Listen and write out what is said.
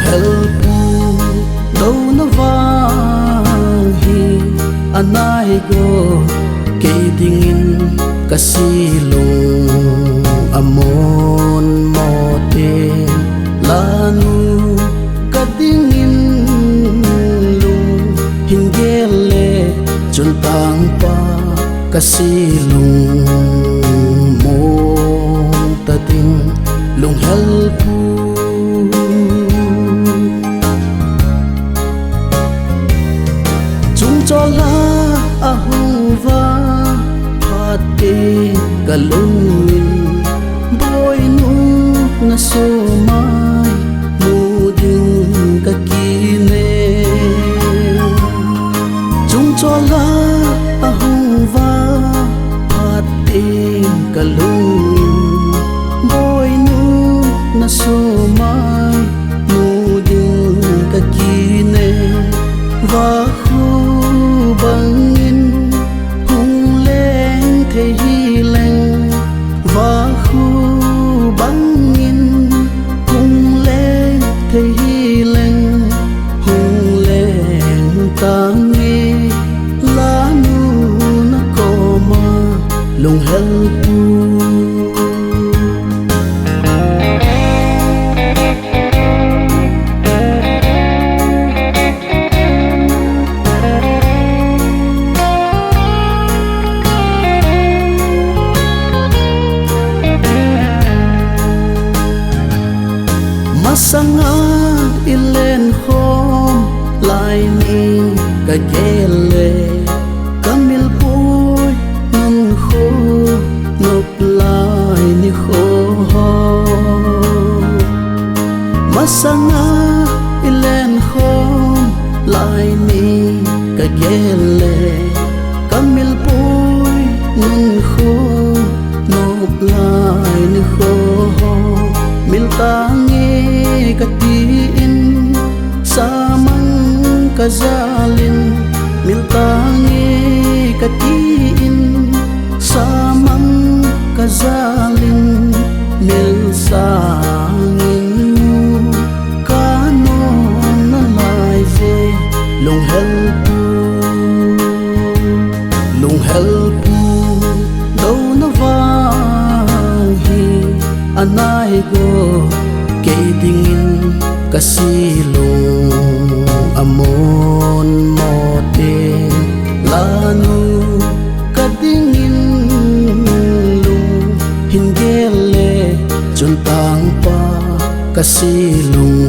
helpu đâu na vang hi anai go ke dingin kasilong amon mote lanu kadingin lung hingele juntang pa kasilong mong tating lung helpu chung chola ahuva phate kalungin boy nu na somai muding kakine chung chola ahuva phate kalungin boy nu na somai muding kakine va khu bangin hung leng thế hi leng va khu bangin hung leng thế hi leng hung leng ta nghe la nu na koma lung helpu masanga ilen hom lai ni ka gele kamil boy nun kho nop lai ni kho masanga ilen hom lai ni ka gele kamil boy nun kho nop lai ni kho miltangi katiin samang kazalin miltangi katiin samang kazalin milsangin kanon na laize lung helpu đâu na vang hi anai go ke dingin kasilong amon mote lanu kadingin lung hingele juntang pa kasilong